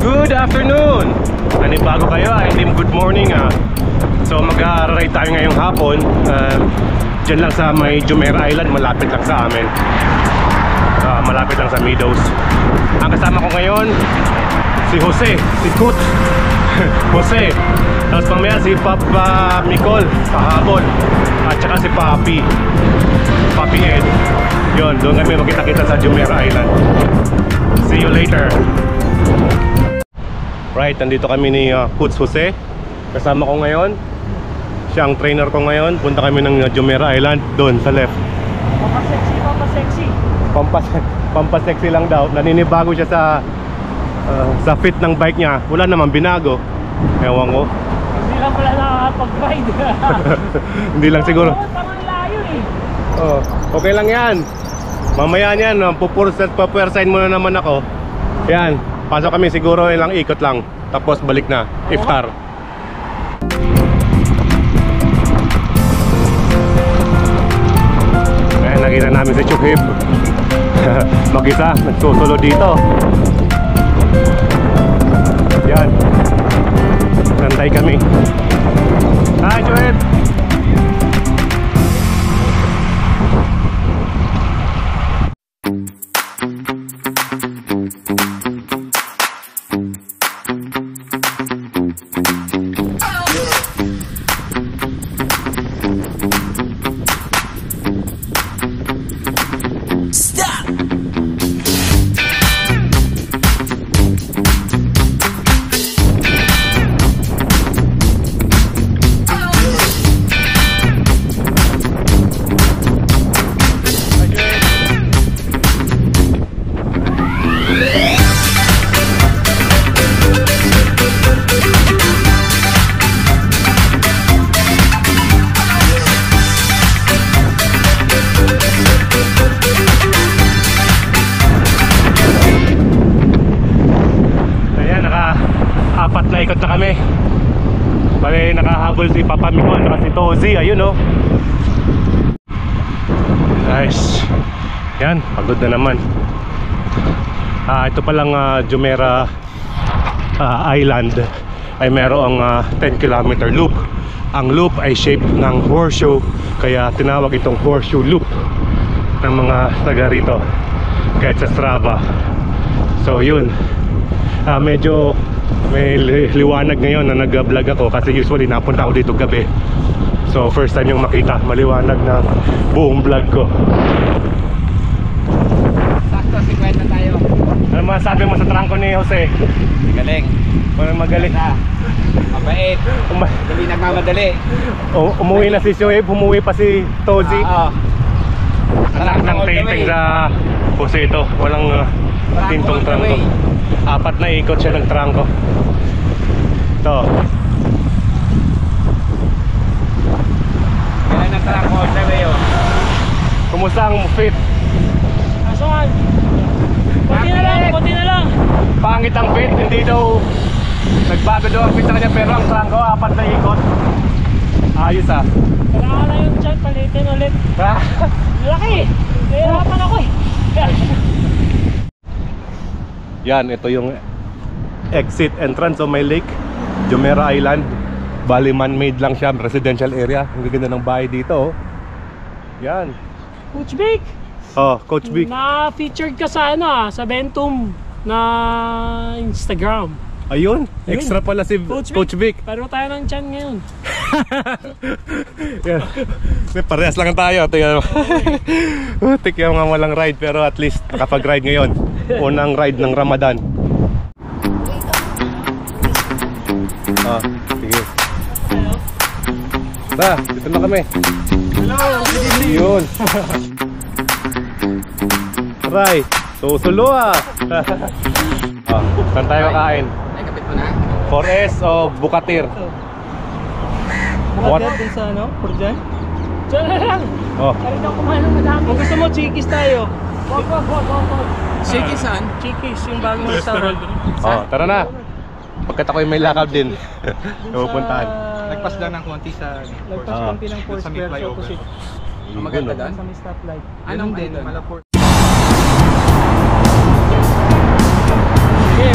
Good afternoon! Bago kayo hindi good morning So mag-ride tayo ngayong hapon dyan lang sa may Jumeirah Island, malapit lang sa amin, malapit lang sa Meadows. Ang kasama ko ngayon si Jose, si Coach Jose. Tapos mamaya si Papa Micol pahabol, at saka si Papi Ed. Yun, doon kami magkita-kita sa Jumeirah Island. See you later. Right, nandito kami ni Coach Jose. Kasama ko ngayon, siya ang trainer ko ngayon. Punta kami ng Jumeirah Island, doon sa left. Pampasexy lang daw. Naninibago siya sa fit ng bike niya. Wala naman binago. Ewan ko. Hindi lang pala nakakapag-ride. Hindi lang siguro. Layo Oh, okay lang yan. Mamaya niyan, papuwersahin muna naman ako. Yan, pasok kami siguro ilang ikot lang. Tapos balik na, iftar. Ayan, nakita namin si Chukib. Mag-isa, nagsusulo dito. Yan, nantay kami. Hi Chukib! Apat na ikot na kami. Bale, nakahabol si Papa Micol at si Tozy. Ayun o. Nice. Yan, pagod na naman. Ito palang Jumeirah Island ay merong 10 km loop. Ang loop ay shape ng horseshoe, kaya tinawag itong horseshoe loop ng mga taga rito kahit sa Strava. So yun, medyo may liwanag ngayon na nag-vlog ako, kasi usually napunta ako dito gabi. So first time yung makita maliwanag na buong vlog ko. Sakto, 50 tayo. Ano masabi mo sa trangko ni Jose? Magaling. Magaling. Mabait. Hindi nagmamadali. Umuwi na si Shoaib, umuwi pa si Tozy. Anak ng taping sa Jose ito. Walang tintong trangko. Apat na ikot siya ng trangko. Ito. Kailan na trangko sa mayo? Kumusta ang fit? Asan? Konti na lang. Pangit ang fit, hindi daw nagbago daw ang fit sa kanya, pero ang trangko apat na ikot. Ayos Kailangan na yung chat, palitin ulit. Malaki! Nahirapan ako eh. Yan, ito yung exit entrance of my lake, Jumeirah Island. Bali man-made lang siya, residential area. Ang ganda ng bahay dito. Yan. Coach Vic! Coach Vic. Na-featured ka sa sa Ventum na Instagram. Ayun, extra pala si Coach Vic. Pero tayo ng chan ngayon. Yan. Parehas lang tayo. Tigyan nga walang ride, pero at least nakapag-ride ngayon. Unang ride ng Ramadan. Sige. Dito na kami. Hello, yun. Aray, susulo saan tayo kakain? Ay, kapit mo na. 4S o Bukatir? Bukatir din sa Purjan? Diyan na lang. Karito kumain ng madami. Kung gusto mo, Chikis tayo. Wag. Shakey san? Chikis, yung bagong restaurant. Tara na. Pagkat ako'y may lakad din. Pupuntahan. Nagpas lang ng konti sa... Nagpas konti ng 4 square sa opposite. Maganda doon? Sa may stoplight. Anong din? Malaport. Okay,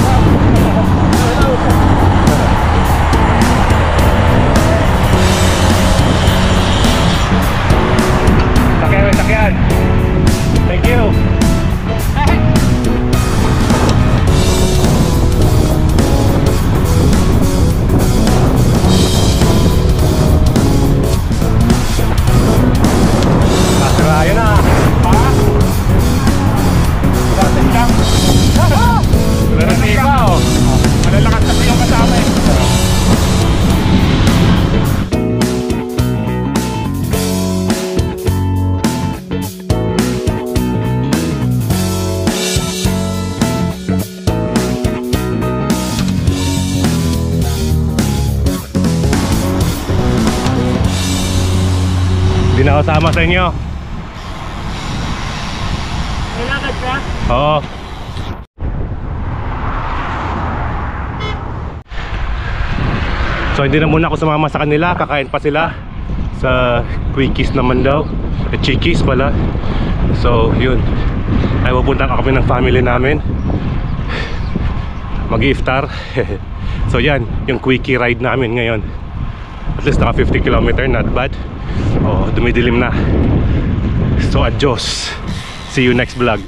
Hindi na ako sama sa inyo. May lakad ka? Oo. So hindi na muna ako sumama sa kanila. Kakain pa sila sa Quickies naman daw. Chickies pala. So yun, ay pupunta kami ng family namin, mag-iftar. So yan, yung quickie ride namin ngayon. At least naka 50 km, not bad. Oh, dumidilim na. So adios. See you next vlog.